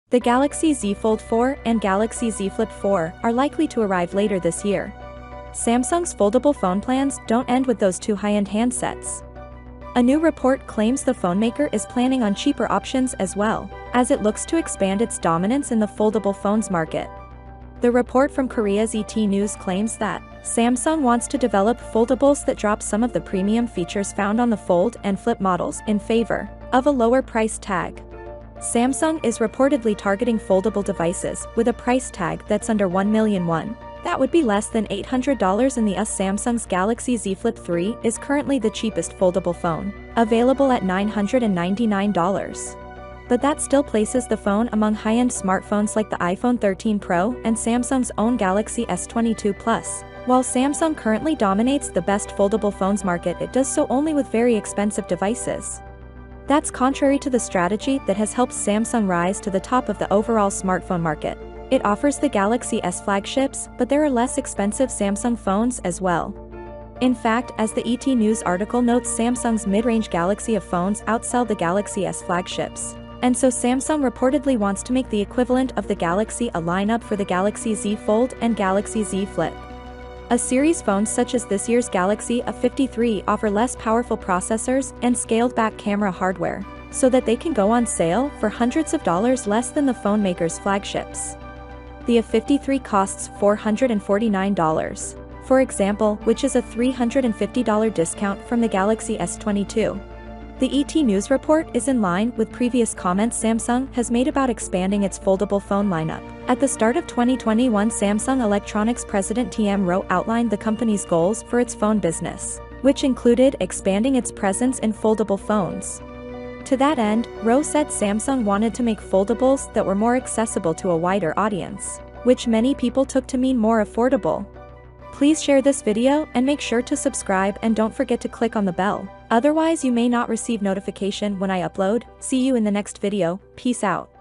The Galaxy Z Fold 4 and Galaxy Z Flip 4 are likely to arrive later this year. Samsung's foldable phone plans don't end with those two high-end handsets. A new report claims the phone maker is planning on cheaper options as well, as it looks to expand its dominance in the foldable phones market. The report from Korea's ET News claims that Samsung wants to develop foldables that drop some of the premium features found on the Fold and Flip models in favor of a lower price tag. Samsung is reportedly targeting foldable devices with a price tag that's under 1 million won. That would be less than $800 in the US. Samsung's Galaxy Z Flip 3 is currently the cheapest foldable phone, available at $999. But that still places the phone among high-end smartphones like the iPhone 13 Pro and Samsung's own Galaxy S22 Plus. While Samsung currently dominates the best foldable phones market, it does so only with very expensive devices. That's contrary to the strategy that has helped Samsung rise to the top of the overall smartphone market. It offers the Galaxy S flagships, but there are less expensive Samsung phones as well. In fact, as the ET News article notes, Samsung's mid-range Galaxy of phones outsell the Galaxy S flagships. And so Samsung reportedly wants to make the equivalent of the Galaxy A lineup for the Galaxy Z Fold and Galaxy Z Flip. A series phones such as this year's Galaxy A53 offer less powerful processors and scaled-back camera hardware, so that they can go on sale for hundreds of dollars less than the phone maker's flagships. The A53 costs $449, for example, which is a $350 discount from the Galaxy S22. The ET News report is in line with previous comments Samsung has made about expanding its foldable phone lineup. At the start of 2021, Samsung Electronics President TM Roh outlined the company's goals for its phone business, which included expanding its presence in foldable phones. To that end, Roh said Samsung wanted to make foldables that were more accessible to a wider audience, which many people took to mean more affordable. Please share this video and make sure to subscribe, and don't forget to click on the bell. Otherwise you may not receive notification when I upload. See you in the next video. Peace out.